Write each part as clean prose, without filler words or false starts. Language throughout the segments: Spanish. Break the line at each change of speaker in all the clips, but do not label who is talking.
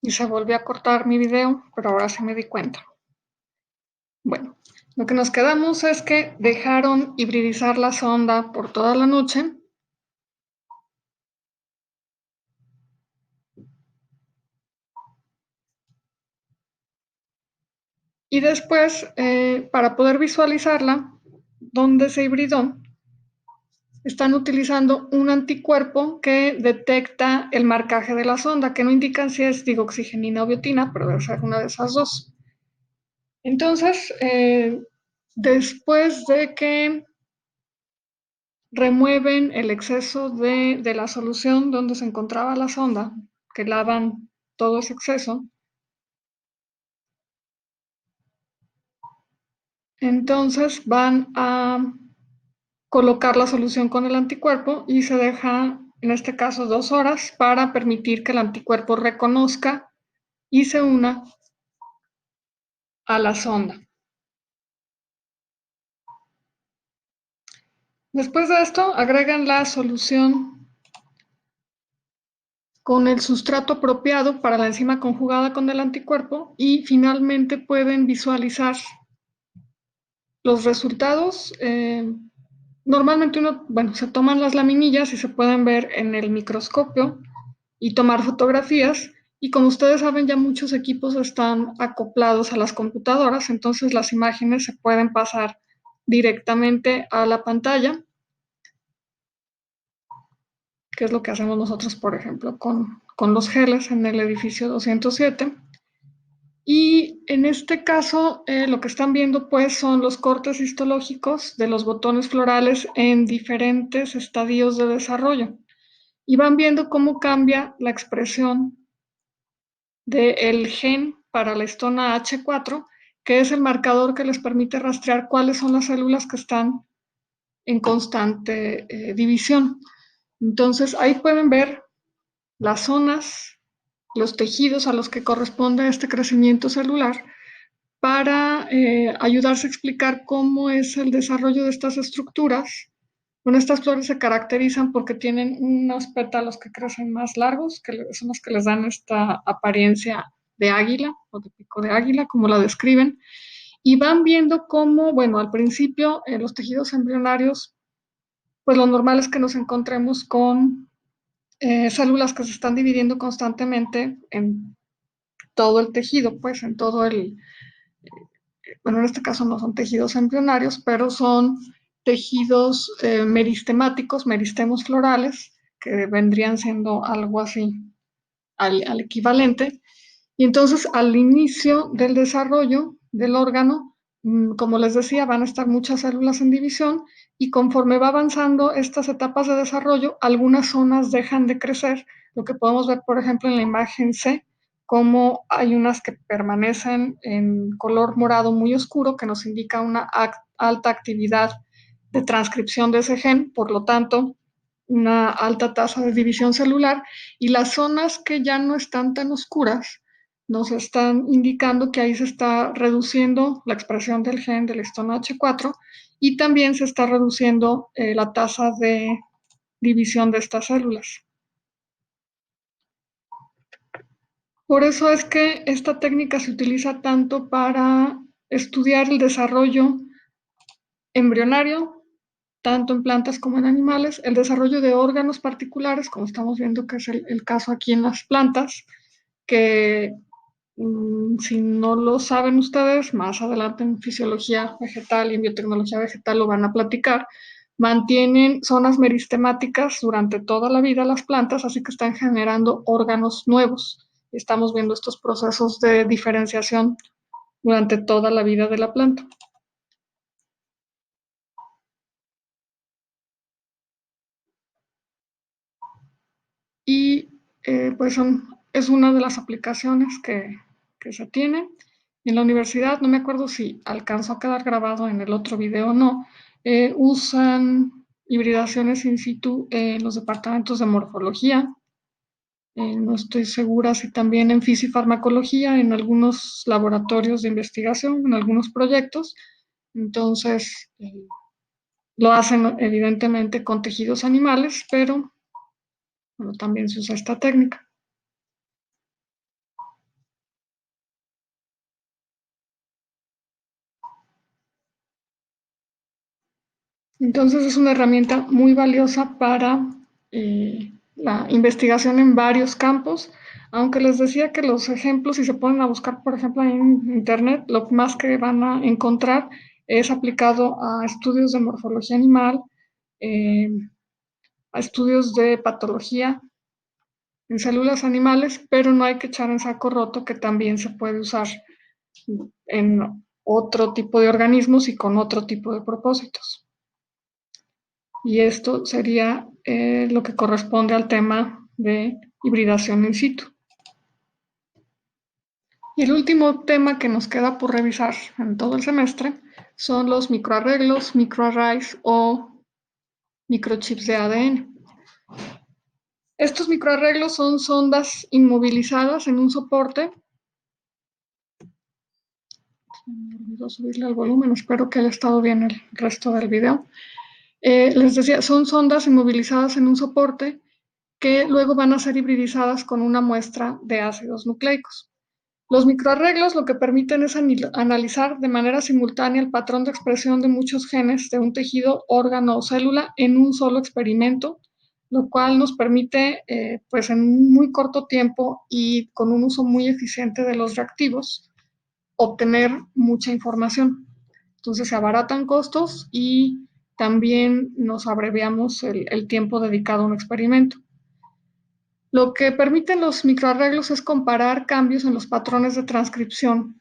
Y se volvió a cortar mi video, pero ahora sí me di cuenta. Bueno, lo que nos quedamos es que dejaron hibridizar la sonda por toda la noche. Y después, para poder visualizarla, donde se hibridó, están utilizando un anticuerpo que detecta el marcaje de la sonda, que no indican si es digoxigenina o biotina, pero debe ser una de esas dos. Entonces, después de que remueven el exceso de la solución donde se encontraba la sonda, que lavan todo ese exceso, entonces van a colocar la solución con el anticuerpo y se deja, en este caso, 2 horas para permitir que el anticuerpo reconozca y se una a la sonda. Después de esto, agregan la solución con el sustrato apropiado para la enzima conjugada con el anticuerpo y finalmente pueden visualizar los resultados. Normalmente se toman las laminillas y se pueden ver en el microscopio y tomar fotografías. Y como ustedes saben, ya muchos equipos están acoplados a las computadoras, entonces las imágenes se pueden pasar directamente a la pantalla, que es lo que hacemos nosotros, por ejemplo, con los geles en el edificio 207. Y en este caso, lo que están viendo pues son los cortes histológicos de los botones florales en diferentes estadios de desarrollo. Y van viendo cómo cambia la expresión del gen para la histona H4, que es el marcador que les permite rastrear cuáles son las células que están en constante división. Entonces ahí pueden ver las zonas, los tejidos a los que corresponde este crecimiento celular para ayudarse a explicar cómo es el desarrollo de estas estructuras. Bueno, estas flores se caracterizan porque tienen unos pétalos que crecen más largos, que son los que les dan esta apariencia de águila o de pico de águila, como la describen, y van viendo cómo, bueno, al principio en los tejidos embrionarios, pues lo normal es que nos encontremos con células que se están dividiendo constantemente en todo el tejido, pues en todo el, bueno, en este caso no son tejidos embrionarios, pero son tejidos meristemáticos, meristemos florales, que vendrían siendo algo así al equivalente. Y entonces al inicio del desarrollo del órgano, como les decía, van a estar muchas células en división y conforme va avanzando estas etapas de desarrollo, algunas zonas dejan de crecer. Lo que podemos ver, por ejemplo, en la imagen C, como hay unas que permanecen en color morado muy oscuro, que nos indica una alta actividad de transcripción de ese gen, por lo tanto, una alta tasa de división celular, y las zonas que ya no están tan oscuras nos están indicando que ahí se está reduciendo la expresión del gen del histona H4 y también se está reduciendo la tasa de división de estas células. Por eso es que esta técnica se utiliza tanto para estudiar el desarrollo embrionario, tanto en plantas como en animales, el desarrollo de órganos particulares, como estamos viendo que es el caso aquí en las plantas, que si no lo saben ustedes, más adelante en fisiología vegetal y en biotecnología vegetal lo van a platicar, mantienen zonas meristemáticas durante toda la vida las plantas, así que están generando órganos nuevos. Estamos viendo estos procesos de diferenciación durante toda la vida de la planta. Y pues es una de las aplicaciones que se tiene. En la universidad, no me acuerdo si alcanzó a quedar grabado en el otro video o no, usan hibridaciones in situ en los departamentos de morfología. No estoy segura si también en fisifarmacología, en algunos laboratorios de investigación, en algunos proyectos. Entonces, lo hacen evidentemente con tejidos animales, pero bueno, también se usa esta técnica. Entonces es una herramienta muy valiosa para la investigación en varios campos, aunque les decía que los ejemplos, si se ponen a buscar, por ejemplo, en Internet, lo más que van a encontrar es aplicado a estudios de morfología animal, eh, a estudios de patología en células animales, pero no hay que echar en saco roto que también se puede usar en otro tipo de organismos y con otro tipo de propósitos. Y esto sería lo que corresponde al tema de hibridación in situ. Y el último tema que nos queda por revisar en todo el semestre son los microarreglos, microarrays o microchips de ADN. Estos microarreglos son sondas inmovilizadas en un soporte. Me olvidó subirle el volumen, espero que haya estado bien el resto del video. Les decía, son sondas inmovilizadas en un soporte que luego van a ser hibridizadas con una muestra de ácidos nucleicos. Los microarreglos lo que permiten es analizar de manera simultánea el patrón de expresión de muchos genes de un tejido, órgano o célula en un solo experimento, lo cual nos permite, pues en un muy corto tiempo y con un uso muy eficiente de los reactivos, obtener mucha información. Entonces se abaratan costos y también nos abreviamos el tiempo dedicado a un experimento. Lo que permiten los microarreglos es comparar cambios en los patrones de transcripción.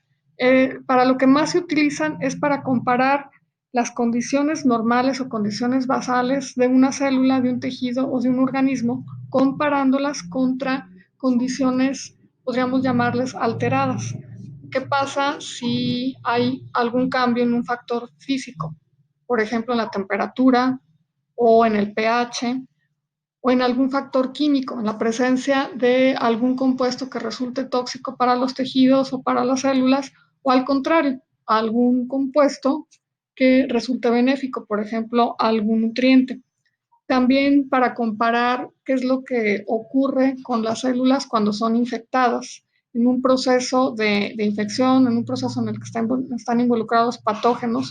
Para lo que más se utilizan es para comparar las condiciones normales o condiciones basales de una célula, de un tejido o de un organismo, comparándolas contra condiciones, podríamos llamarles alteradas. ¿Qué pasa si hay algún cambio en un factor físico? Por ejemplo, en la temperatura o en el pH o en algún factor químico, en la presencia de algún compuesto que resulte tóxico para los tejidos o para las células, o al contrario, algún compuesto que resulte benéfico, por ejemplo, algún nutriente. También para comparar qué es lo que ocurre con las células cuando son infectadas en un proceso de infección, en un proceso en el que están involucrados patógenos,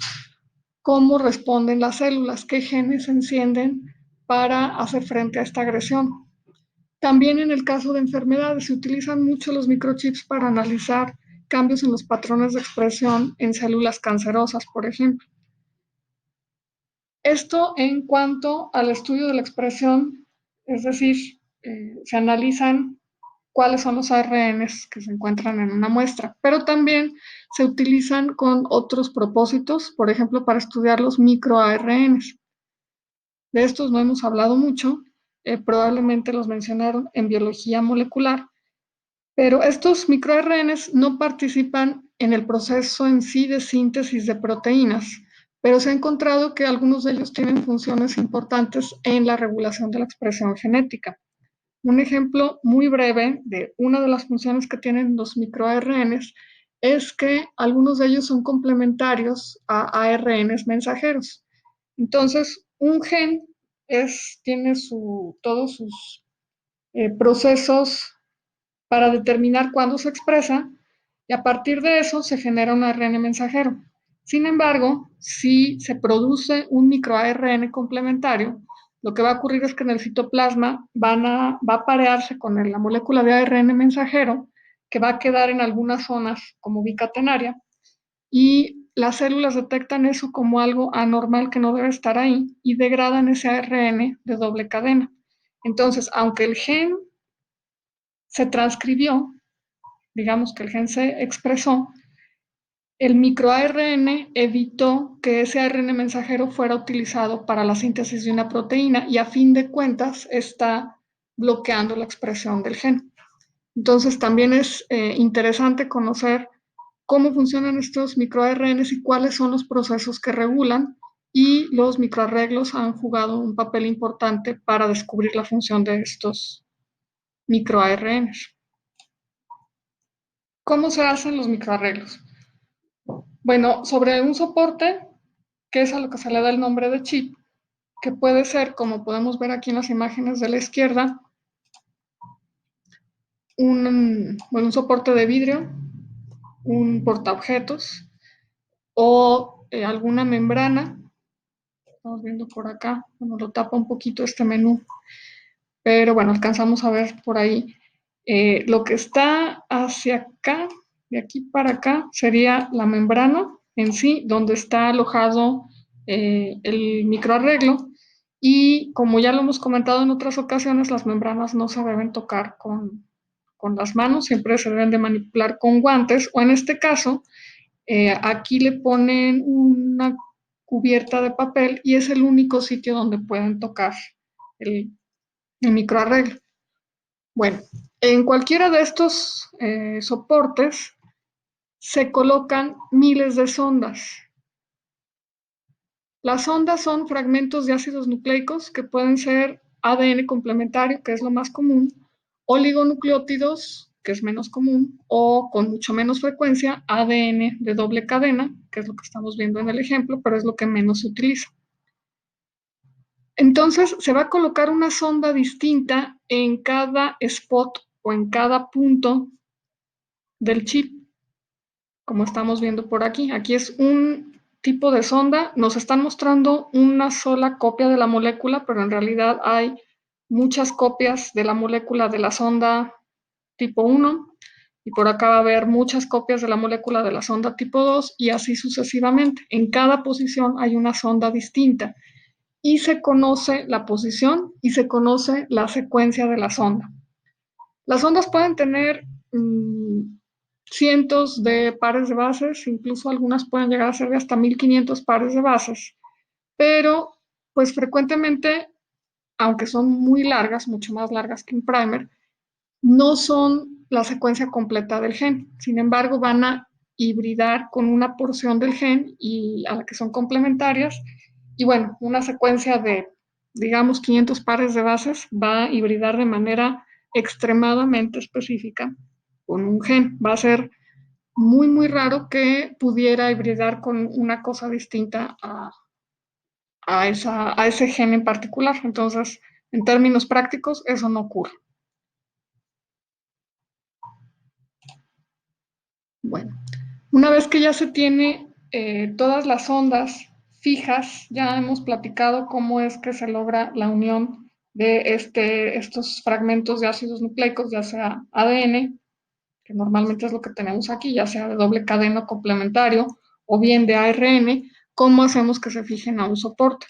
cómo responden las células, qué genes se encienden para hacer frente a esta agresión. También en el caso de enfermedades se utilizan mucho los microchips para analizar cambios en los patrones de expresión en células cancerosas, por ejemplo. Esto en cuanto al estudio de la expresión, es decir, se analizan cuáles son los ARNs que se encuentran en una muestra, pero también se utilizan con otros propósitos, por ejemplo, para estudiar los microARNs. De estos no hemos hablado mucho, probablemente los mencionaron en biología molecular, pero estos microRNs no participan en el proceso en sí de síntesis de proteínas, pero se ha encontrado que algunos de ellos tienen funciones importantes en la regulación de la expresión genética. Un ejemplo muy breve de una de las funciones que tienen los microRNs es que algunos de ellos son complementarios a ARNs mensajeros. Entonces, un gen tiene todos sus procesos para determinar cuándo se expresa y a partir de eso se genera un ARN mensajero. Sin embargo, si se produce un microARN complementario, lo que va a ocurrir es que en el citoplasma va a parearse con la molécula de ARN mensajero, que va a quedar en algunas zonas como bicatenaria, y las células detectan eso como algo anormal que no debe estar ahí y degradan ese ARN de doble cadena. Entonces, aunque el gen se transcribió, digamos que el gen se expresó, el microARN evitó que ese ARN mensajero fuera utilizado para la síntesis de una proteína y a fin de cuentas está bloqueando la expresión del gen. Entonces también es interesante conocer cómo funcionan estos microARNs y cuáles son los procesos que regulan, y los microarreglos han jugado un papel importante para descubrir la función de estos microARNs. ¿Cómo se hacen los microarreglos? Bueno, sobre un soporte, que es a lo que se le da el nombre de chip, que puede ser, como podemos ver aquí en las imágenes de la izquierda, un soporte de vidrio, un portaobjetos o alguna membrana Estamos viendo por acá, bueno, lo tapa un poquito este menú, pero bueno, alcanzamos a ver por ahí. Lo que está hacia acá, de aquí para acá, sería la membrana en sí, donde está alojado el microarreglo. Y como ya lo hemos comentado en otras ocasiones, las membranas no se deben tocar con las manos, siempre se deben de manipular con guantes, o en este caso, aquí le ponen una cubierta de papel y es el único sitio donde pueden tocar el, el microarreglo. Bueno, en cualquiera de estos soportes se colocan miles de sondas. Las sondas son fragmentos de ácidos nucleicos que pueden ser ADN complementario, que es lo más común, oligonucleótidos, que es menos común, o con mucho menos frecuencia, ADN de doble cadena, que es lo que estamos viendo en el ejemplo, pero es lo que menos se utiliza. Entonces, se va a colocar una sonda distinta en cada spot o en cada punto del chip, como estamos viendo por aquí. Aquí es un tipo de sonda. Nos están mostrando una sola copia de la molécula, pero en realidad hay muchas copias de la molécula de la sonda tipo 1 y por acá va a haber muchas copias de la molécula de la sonda tipo 2 y así sucesivamente. En cada posición hay una sonda distinta y se conoce la posición y se conoce la secuencia de la sonda. Las ondas pueden tener cientos de pares de bases, incluso algunas pueden llegar a ser de hasta 1500 pares de bases, pero pues frecuentemente, aunque son muy largas, mucho más largas que un primer, no son la secuencia completa del gen. Sin embargo, van a hibridar con una porción del gen y a la que son complementarias. Y bueno, una secuencia de, digamos, 500 pares de bases va a hibridar de manera extremadamente específica con un gen. Va a ser muy, muy raro que pudiera hibridar con una cosa distinta a ese gen en particular. Entonces, en términos prácticos, eso no ocurre. Bueno, una vez que ya se tiene todas las ondas fijas, ya hemos platicado cómo es que se logra la unión de estos fragmentos de ácidos nucleicos, ya sea ADN, que normalmente es lo que tenemos aquí, ya sea de doble cadena complementario o bien de ARN, cómo hacemos que se fijen a un soporte.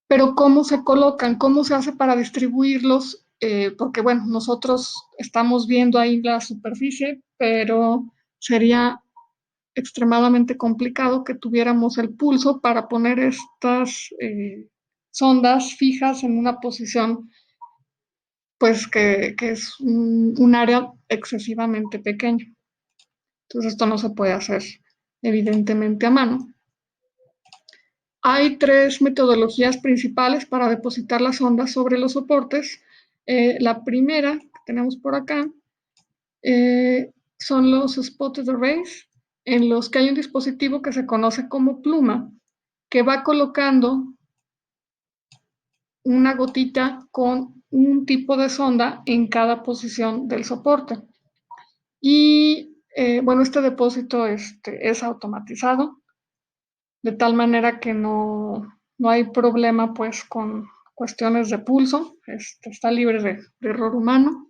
Pero cómo se colocan, cómo se hace para distribuirlos, porque bueno, nosotros estamos viendo ahí la superficie, pero sería extremadamente complicado que tuviéramos el pulso para poner estas sondas fijas en una posición, pues que es un área excesivamente pequeña. Entonces esto no se puede hacer evidentemente a mano. Hay tres metodologías principales para depositar las ondas sobre los soportes. La primera que tenemos por acá son los spotted arrays, en los que hay un dispositivo que se conoce como pluma, que va colocando una gotita con un tipo de sonda en cada posición del soporte. Y bueno, este depósito es automatizado, de tal manera que no hay problema pues con cuestiones de pulso, está libre de error humano.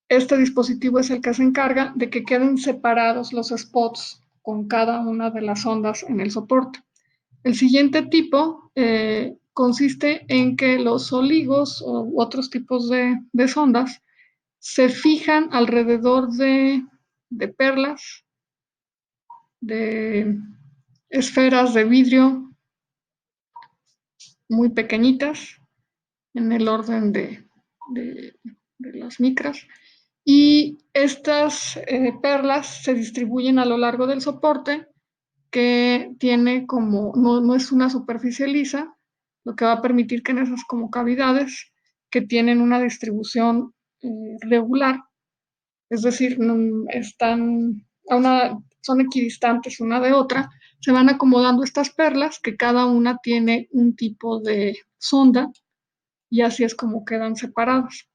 Este dispositivo es el que se encarga de que queden separados los spots con cada una de las ondas en el soporte. El siguiente tipo consiste en que los oligos u otros tipos de sondas se fijan alrededor de perlas, de esferas de vidrio muy pequeñitas, en el orden de las micras. Y estas perlas se distribuyen a lo largo del soporte, que tiene como, no es una superficie lisa, lo que va a permitir que en esas como cavidades que tienen una distribución regular, es decir, son equidistantes una de otra, se van acomodando estas perlas que cada una tiene un tipo de sonda y así es como quedan separadas.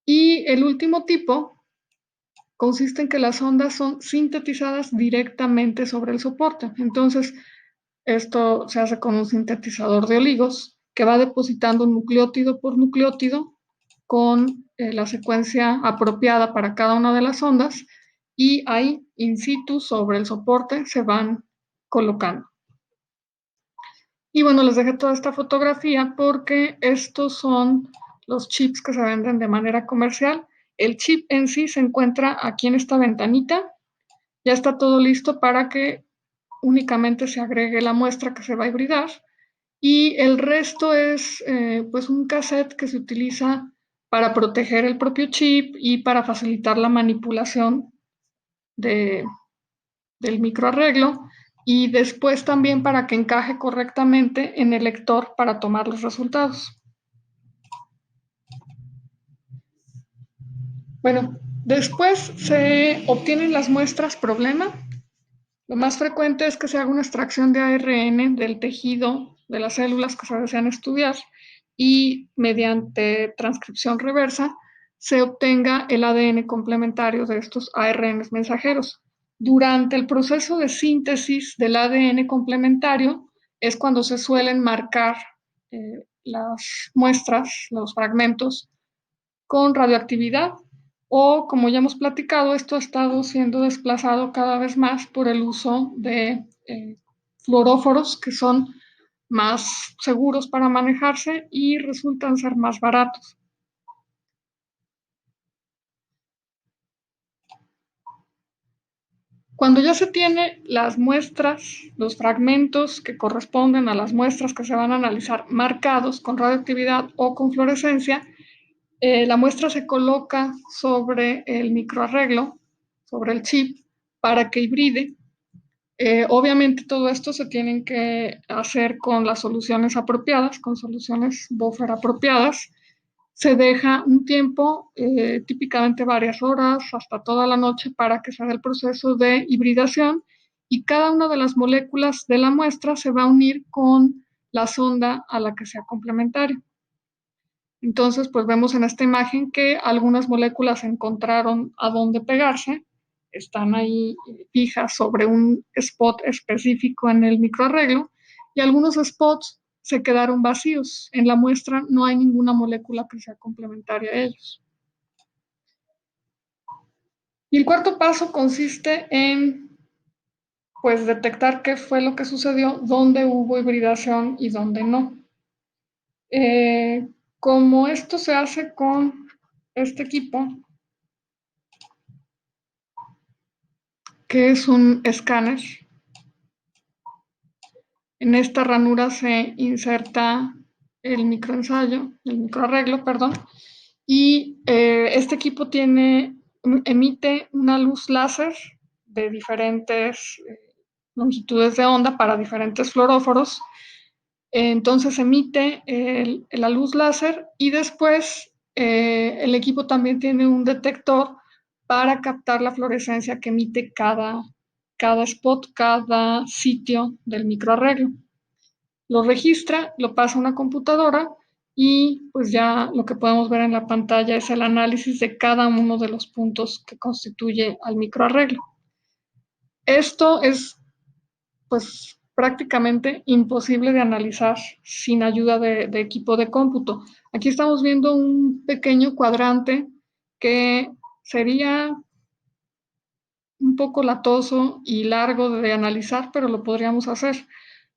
Y el último tipo consiste en que las ondas son sintetizadas directamente sobre el soporte. Entonces, Esto se hace con un sintetizador de oligos que va depositando nucleótido por nucleótido con la secuencia apropiada para cada una de las ondas y ahí, in situ, sobre el soporte, se van colocando. Y bueno, les dejé toda esta fotografía porque estos son los chips que se venden de manera comercial. El chip en sí se encuentra aquí en esta ventanita. Ya está todo listo para que únicamente se agregue la muestra que se va a hibridar. Y el resto es pues un cassette que se utiliza para proteger el propio chip y para facilitar la manipulación de, del microarreglo y después también para que encaje correctamente en el lector para tomar los resultados. Bueno, después se obtienen las muestras problema. Lo más frecuente es que se haga una extracción de ARN del tejido de las células que se desean estudiar y mediante transcripción reversa se obtenga el ADN complementario de estos ARNs mensajeros. Durante el proceso de síntesis del ADN complementario es cuando se suelen marcar las muestras, los fragmentos, con radioactividad o, como ya hemos platicado, esto ha estado siendo desplazado cada vez más por el uso de fluoróforos que son más seguros para manejarse y resultan ser más baratos. Cuando ya se tiene las muestras, los fragmentos que corresponden a las muestras que se van a analizar marcados con radioactividad o con fluorescencia, la muestra se coloca sobre el microarreglo, sobre el chip, para que hibride. Obviamente todo esto se tiene que hacer con las soluciones apropiadas, con soluciones buffer apropiadas. Se deja un tiempo, típicamente varias horas, hasta toda la noche, para que se haga el proceso de hibridación y cada una de las moléculas de la muestra se va a unir con la sonda a la que sea complementaria. Entonces, pues vemos en esta imagen que algunas moléculas encontraron a dónde pegarse, están ahí fijas sobre un spot específico en el microarreglo y algunos spots se quedaron vacíos. En la muestra no hay ninguna molécula que sea complementaria a ellos. Y el cuarto paso consiste en pues detectar qué fue lo que sucedió, dónde hubo hibridación y dónde no. Como esto se hace con este equipo, que es un escáner. En esta ranura se inserta el microensayo, el microarreglo, perdón, y este equipo emite una luz láser de diferentes longitudes de onda para diferentes fluoróforos. Entonces emite la luz láser y después el equipo también tiene un detector para captar la fluorescencia que emite cada spot, cada sitio del microarreglo. Lo registra, lo pasa a una computadora y pues ya lo que podemos ver en la pantalla es el análisis de cada uno de los puntos que constituye al microarreglo. Esto es pues prácticamente imposible de analizar sin ayuda de equipo de cómputo. Aquí estamos viendo un pequeño cuadrante que sería un poco latoso y largo de analizar, pero lo podríamos hacer.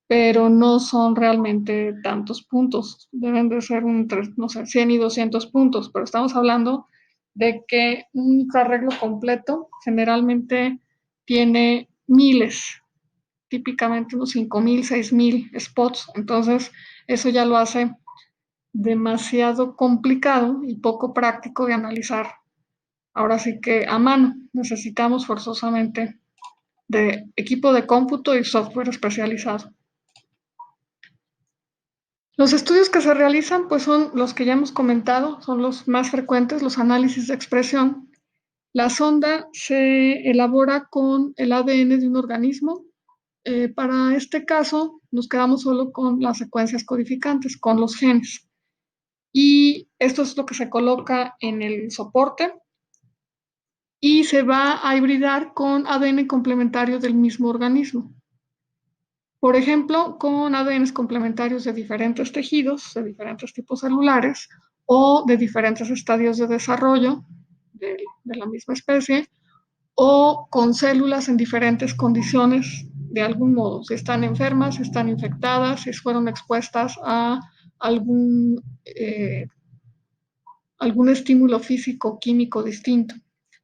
Pero no son realmente tantos puntos. Deben de ser no sé, 100 y 200 puntos, pero estamos hablando de que un microarreglo completo generalmente tiene miles, típicamente unos 5,000, 6,000 spots. Entonces, eso ya lo hace demasiado complicado y poco práctico de analizar. Ahora sí que a mano necesitamos forzosamente de equipo de cómputo y software especializado. Los estudios que se realizan, pues son los que ya hemos comentado, son los más frecuentes, los análisis de expresión. La sonda se elabora con el ADN de un organismo. Para este caso, nos quedamos solo con las secuencias codificantes, con los genes. Y esto es lo que se coloca en el soporte y se va a hibridar con ADN complementario del mismo organismo. Por ejemplo, con ADNs complementarios de diferentes tejidos, de diferentes tipos celulares o de diferentes estadios de desarrollo de la misma especie, o con células en diferentes condiciones de algún modo, si están enfermas, si están infectadas, si fueron expuestas a algún, algún estímulo físico químico distinto.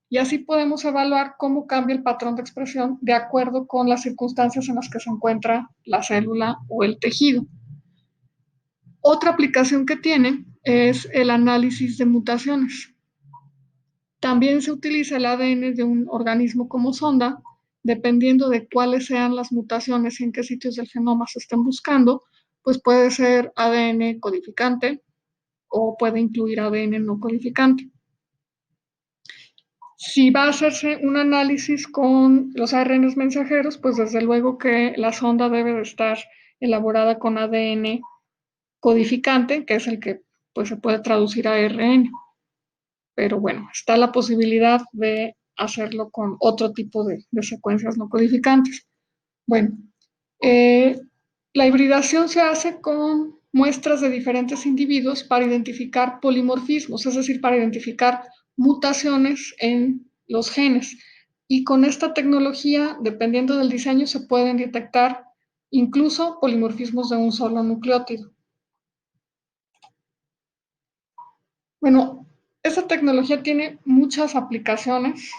Y así podemos evaluar cómo cambia el patrón de expresión de acuerdo con las circunstancias en las que se encuentra la célula o el tejido. Otra aplicación que tiene es el análisis de mutaciones. También se utiliza el ADN de un organismo como sonda, dependiendo de cuáles sean las mutaciones y en qué sitios del genoma se estén buscando, pues puede ser ADN codificante o puede incluir ADN no codificante. Si va a hacerse un análisis con los ARNs mensajeros, pues desde luego que la sonda debe de estar elaborada con ADN codificante, que es el que pues, se puede traducir a ARN. Pero bueno, está la posibilidad de hacerlo con otro tipo de secuencias no codificantes. Bueno, eh, la hibridación se hace con muestras de diferentes individuos para identificar polimorfismos, es decir, para identificar mutaciones en los genes. Y con esta tecnología, dependiendo del diseño, se pueden detectar incluso polimorfismos de un solo nucleótido. Bueno, esta tecnología tiene muchas aplicaciones.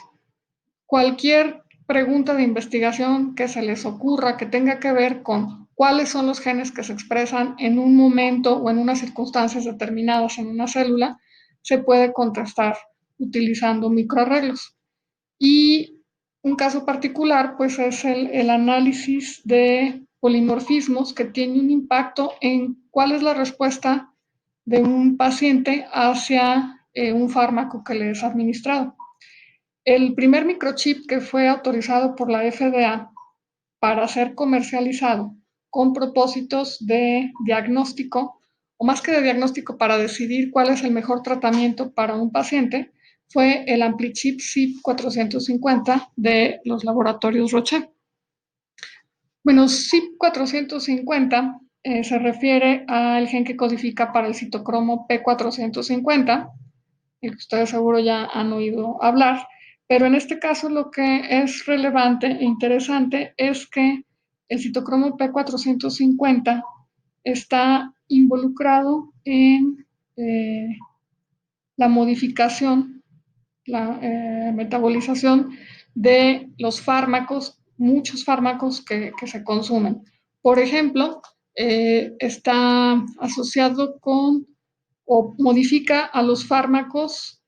Cualquier pregunta de investigación que se les ocurra que tenga que ver con cuáles son los genes que se expresan en un momento o en unas circunstancias determinadas en una célula, se puede contestar utilizando microarreglos. Y un caso particular, pues, es el análisis de polimorfismos que tiene un impacto en cuál es la respuesta de un paciente hacia un fármaco que le es administrado. El primer microchip que fue autorizado por la FDA para ser comercializado con propósitos de diagnóstico, o más que de diagnóstico, para decidir cuál es el mejor tratamiento para un paciente, fue el AmpliChip CIP 450 de los laboratorios Roche. Bueno, CIP 450 se refiere al gen que codifica para el citocromo P450, el que ustedes seguro ya han oído hablar, pero en este caso lo que es relevante e interesante es que el citocromo P450 está involucrado en la modificación, la metabolización de los fármacos, muchos fármacos que se consumen. Por ejemplo, está asociado con o modifica a los fármacos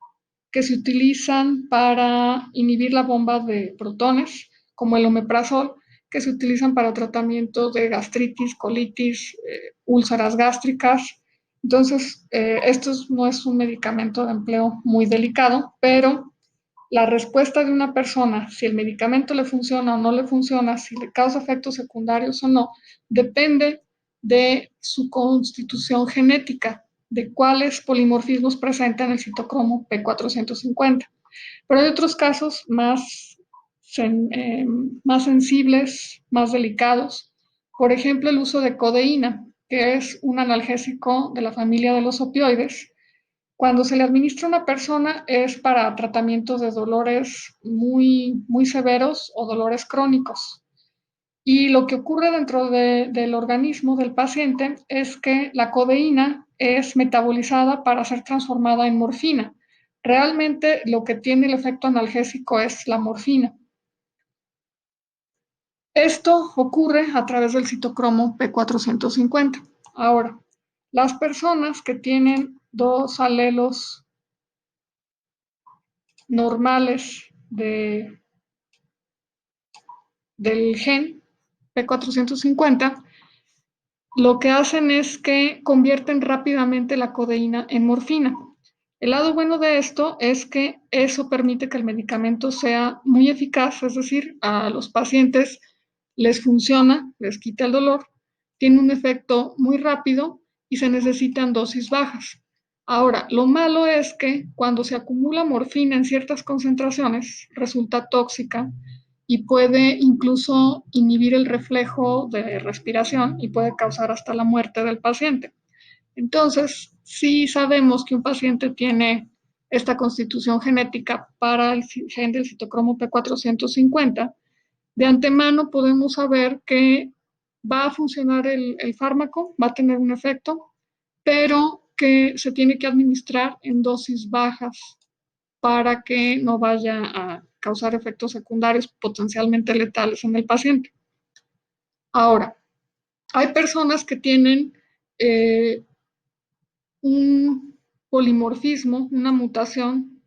que se utilizan para inhibir la bomba de protones, como el omeprazol, que se utilizan para tratamiento de gastritis, colitis, úlceras gástricas. Entonces, esto no es un medicamento de empleo muy delicado, pero la respuesta de una persona, si el medicamento le funciona o no le funciona, si le causa efectos secundarios o no, depende de su constitución genética, de cuáles polimorfismos presenta en el citocromo P450. Pero hay otros casos más sensibles, más delicados. Por ejemplo, el uso de codeína, que es un analgésico de la familia de los opioides. Cuando se le administra a una persona es para tratamientos de dolores muy, muy severos o dolores crónicos. Y lo que ocurre dentro del organismo del paciente es que la codeína es metabolizada para ser transformada en morfina. Realmente lo que tiene el efecto analgésico es la morfina. Esto ocurre a través del citocromo P450. Ahora, las personas que tienen dos alelos normales del gen P450, lo que hacen es que convierten rápidamente la codeína en morfina. El lado bueno de esto es que eso permite que el medicamento sea muy eficaz, es decir, a los pacientes les funciona, les quita el dolor, tiene un efecto muy rápido y se necesitan dosis bajas. Ahora, lo malo es que cuando se acumula morfina en ciertas concentraciones, resulta tóxica y puede incluso inhibir el reflejo de respiración y puede causar hasta la muerte del paciente. Entonces, si sabemos que un paciente tiene esta constitución genética para el gen del citocromo P450, de antemano podemos saber que va a funcionar el fármaco, va a tener un efecto, pero que se tiene que administrar en dosis bajas para que no vaya a causar efectos secundarios potencialmente letales en el paciente. Ahora, hay personas que tienen un polimorfismo, una mutación,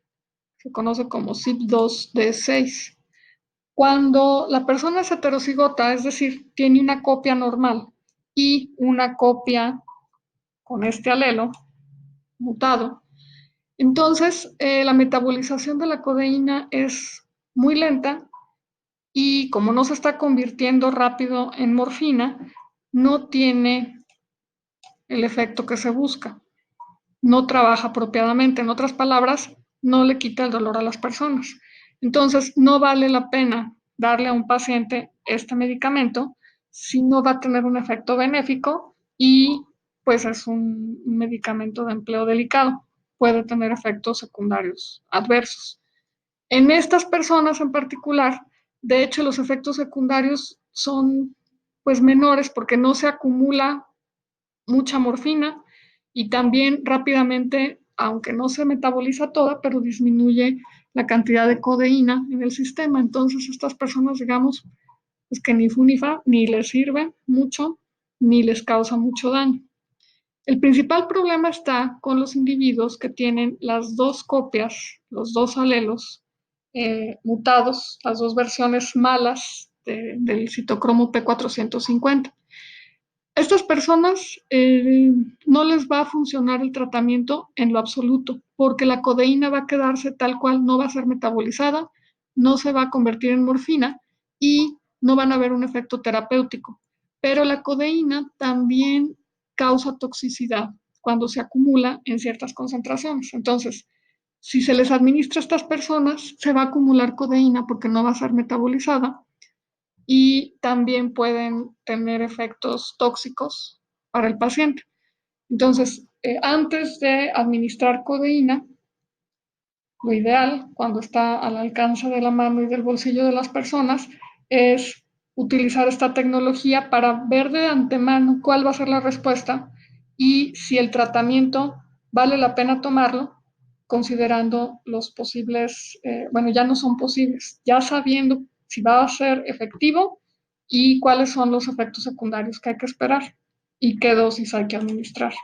se conoce como CYP2D6. Cuando la persona es heterocigota, es decir, tiene una copia normal y una copia con este alelo mutado, entonces la metabolización de la codeína es muy lenta y como no se está convirtiendo rápido en morfina, no tiene el efecto que se busca, no trabaja apropiadamente. En otras palabras, no le quita el dolor a las personas. Entonces, no vale la pena darle a un paciente este medicamento si no va a tener un efecto benéfico y pues es un medicamento de empleo delicado. Puede tener efectos secundarios adversos. En estas personas en particular, de hecho, los efectos secundarios son pues menores porque no se acumula mucha morfina y también rápidamente, aunque no se metaboliza toda, pero disminuye la cantidad de codeína en el sistema. Entonces, estas personas, digamos, es que ni fu ni fa, ni les sirve mucho, ni les causa mucho daño. El principal problema está con los individuos que tienen las dos copias, los dos alelos mutados, las dos versiones malas del citocromo P450. A estas personas no les va a funcionar el tratamiento en lo absoluto, porque la codeína va a quedarse tal cual, no va a ser metabolizada, no se va a convertir en morfina y no van a ver un efecto terapéutico. Pero la codeína también causa toxicidad cuando se acumula en ciertas concentraciones. Entonces, si se les administra a estas personas, se va a acumular codeína porque no va a ser metabolizada y también pueden tener efectos tóxicos para el paciente. Entonces, antes de administrar codeína, lo ideal, cuando está al alcance de la mano y del bolsillo de las personas, es utilizar esta tecnología para ver de antemano cuál va a ser la respuesta y si el tratamiento vale la pena tomarlo, considerando los posibles, bueno, ya no son posibles, ya sabiendo si va a ser efectivo y cuáles son los efectos secundarios que hay que esperar y qué dosis hay que administrar.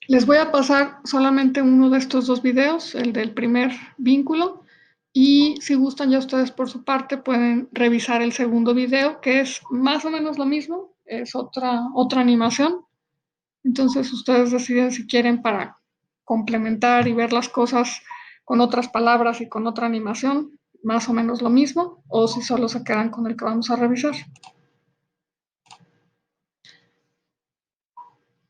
Les voy a pasar solamente uno de estos dos videos, el del primer vínculo, y si gustan ya ustedes por su parte pueden revisar el segundo video, que es más o menos lo mismo, es otra animación. Entonces ustedes deciden si quieren para complementar y ver las cosas con otras palabras y con otra animación, más o menos lo mismo, o si solo se quedan con el que vamos a revisar.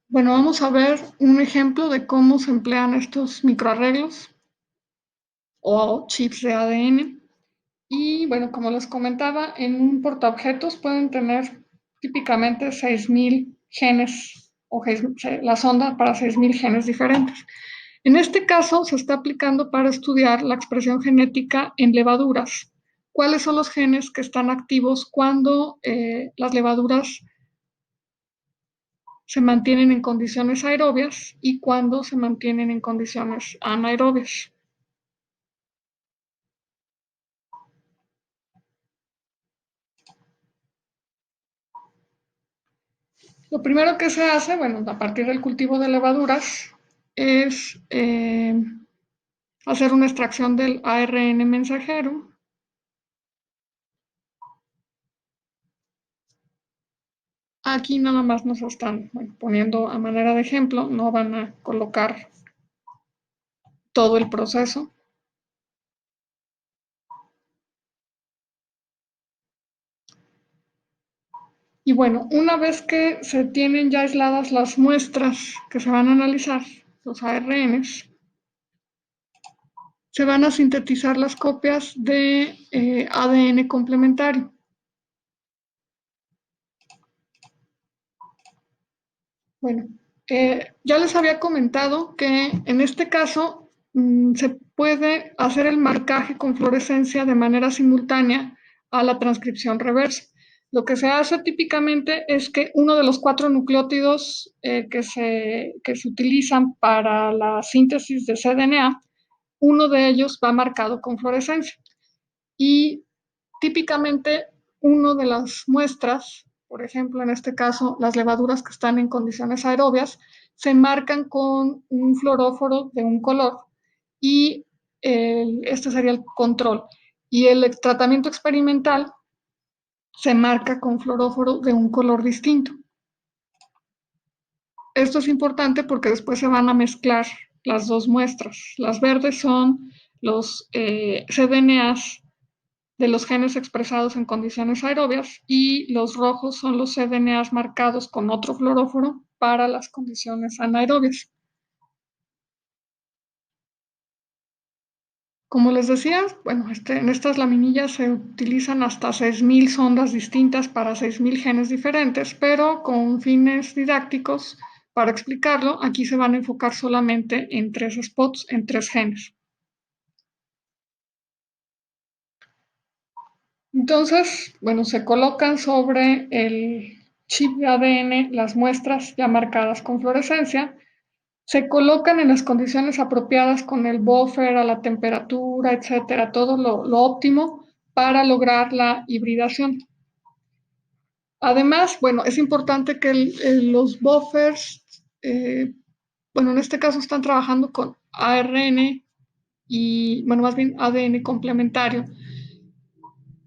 Bueno, vamos a ver un ejemplo de cómo se emplean estos microarreglos o chips de ADN. Y bueno, como les comentaba, en un portaobjetos pueden tener típicamente 6.000 genes o la sonda para 6.000 genes diferentes. En este caso se está aplicando para estudiar la expresión genética en levaduras. ¿Cuáles son los genes que están activos cuando las levaduras se mantienen en condiciones aerobias y cuando se mantienen en condiciones anaerobias? Lo primero que se hace, bueno, a partir del cultivo de levaduras, es hacer una extracción del ARN mensajero. Aquí nada más nos están poniendo a manera de ejemplo, no van a colocar todo el proceso. Y bueno, una vez que se tienen ya aisladas las muestras que se van a analizar, los ARNs, se van a sintetizar las copias de ADN complementario. Bueno, ya les había comentado que en este caso se puede hacer el marcaje con fluorescencia de manera simultánea a la transcripción reversa. Lo que se hace típicamente es que uno de los 4 nucleótidos que se utilizan para la síntesis de cDNA, uno de ellos va marcado con fluorescencia. Y típicamente uno de las muestras, por ejemplo, en este caso, las levaduras que están en condiciones aerobias, se marcan con un fluoróforo de un color y este sería el control. Y el tratamiento experimental se marca con fluoróforo de un color distinto. Esto es importante porque después se van a mezclar las dos muestras. Las verdes son los cDNAs de los genes expresados en condiciones aerobias y los rojos son los cDNAs marcados con otro fluoróforo para las condiciones anaerobias. Como les decía, bueno, en estas laminillas se utilizan hasta 6.000 sondas distintas para 6.000 genes diferentes, pero con fines didácticos, para explicarlo, aquí se van a enfocar solamente en 3 spots, en 3 genes. Entonces, bueno, se colocan sobre el chip de ADN las muestras ya marcadas con fluorescencia, se colocan en las condiciones apropiadas con el buffer, a la temperatura, etcétera, todo lo óptimo para lograr la hibridación. Además, bueno, es importante que los buffers, bueno, en este caso están trabajando con ARN y, bueno, más bien ADN complementario,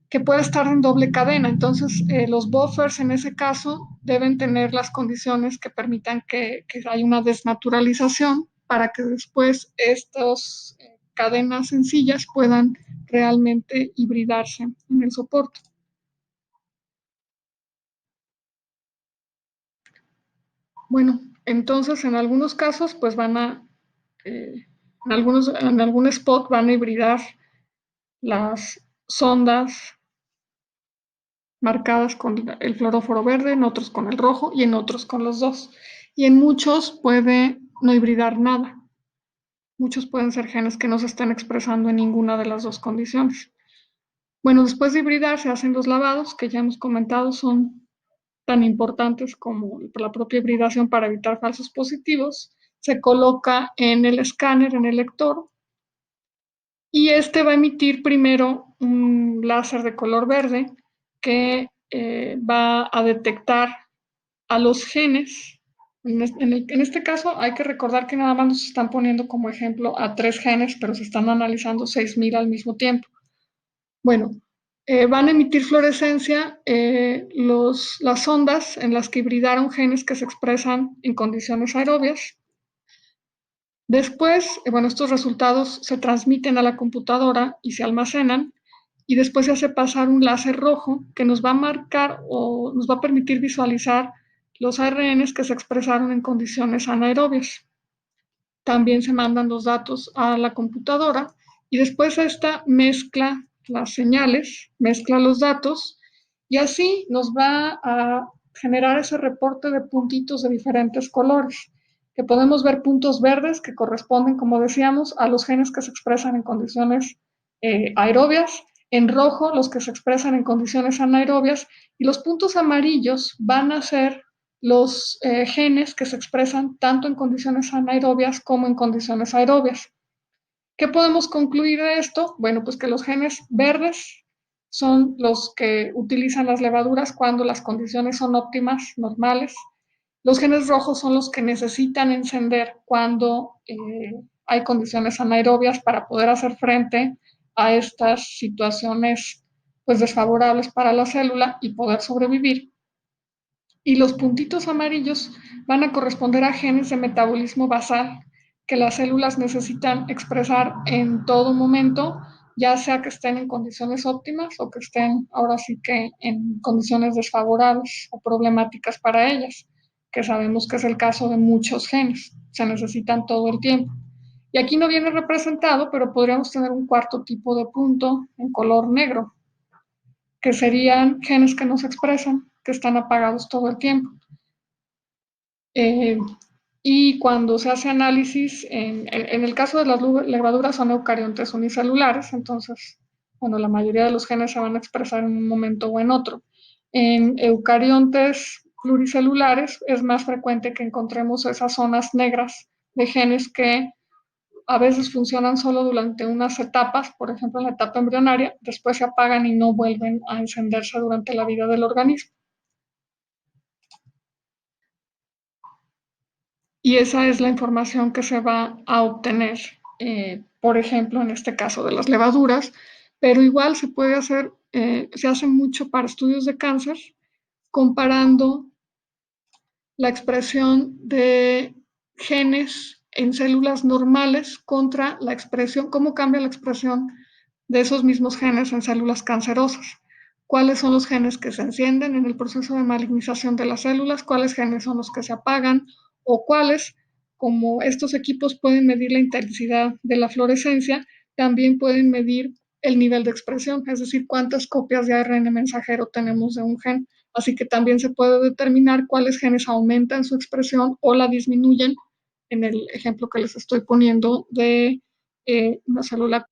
que puede estar en doble cadena. Entonces, los buffers en ese caso deben tener las condiciones que permitan que haya una desnaturalización para que después estas cadenas sencillas puedan realmente hibridarse en el soporte. Bueno, entonces en algunos casos pues van a, en algún spot van a hibridar las sondas marcadas con el fluoróforo verde, en otros con el rojo y en otros con los dos. Y en muchos puede no hibridar nada. Muchos pueden ser genes que no se están expresando en ninguna de las dos condiciones. Bueno, después de hibridar se hacen los lavados, que ya hemos comentado son tan importantes como la propia hibridación para evitar falsos positivos. Se coloca en el escáner, en el lector, y este va a emitir primero un láser de color verde que va a detectar a los genes. En este caso hay que recordar que nada más nos están poniendo como ejemplo a 3 genes, pero se están analizando 6.000 al mismo tiempo. Bueno, van a emitir fluorescencia las ondas en las que hibridaron genes que se expresan en condiciones aerobias. Después, bueno, estos resultados se transmiten a la computadora y se almacenan y después se hace pasar un láser rojo que nos va a marcar o nos va a permitir visualizar los ARNs que se expresaron en condiciones anaerobias. También se mandan los datos a la computadora y después esta mezcla las señales, mezcla los datos y así nos va a generar ese reporte de puntitos de diferentes colores, que podemos ver puntos verdes que corresponden, como decíamos, a los genes que se expresan en condiciones aerobias, en rojo los que se expresan en condiciones anaerobias y los puntos amarillos van a ser los genes que se expresan tanto en condiciones anaerobias como en condiciones aerobias. ¿Qué podemos concluir de esto? Bueno, pues que los genes verdes son los que utilizan las levaduras cuando las condiciones son óptimas, normales. Los genes rojos son los que necesitan encender cuando hay condiciones anaerobias para poder hacer frente a estas situaciones pues desfavorables para la célula y poder sobrevivir. Y los puntitos amarillos van a corresponder a genes de metabolismo basal que las células necesitan expresar en todo momento, ya sea que estén en condiciones óptimas o que estén ahora sí que en condiciones desfavorables o problemáticas para ellas, que sabemos que es el caso de muchos genes, se necesitan todo el tiempo. Y aquí no viene representado, pero podríamos tener un cuarto tipo de punto en color negro, que serían genes que no se expresan, que están apagados todo el tiempo. Eh, y cuando se hace análisis, en el caso de las levaduras son eucariontes unicelulares, entonces, bueno, la mayoría de los genes se van a expresar en un momento o en otro. En eucariontes pluricelulares es más frecuente que encontremos esas zonas negras de genes que a veces funcionan solo durante unas etapas, por ejemplo en la etapa embrionaria, después se apagan y no vuelven a encenderse durante la vida del organismo. Y esa es la información que se va a obtener, por ejemplo, en este caso de las levaduras, pero igual se puede hacer, se hace mucho para estudios de cáncer, comparando la expresión de genes en células normales contra la expresión, cómo cambia la expresión de esos mismos genes en células cancerosas. ¿Cuáles son los genes que se encienden en el proceso de malignización de las células? ¿Cuáles genes son los que se apagan? ¿O cuáles, como estos equipos pueden medir la intensidad de la fluorescencia, también pueden medir el nivel de expresión, es decir, cuántas copias de ARN mensajero tenemos de un gen? Así que también se puede determinar cuáles genes aumentan su expresión o la disminuyen, en el ejemplo que les estoy poniendo de una célula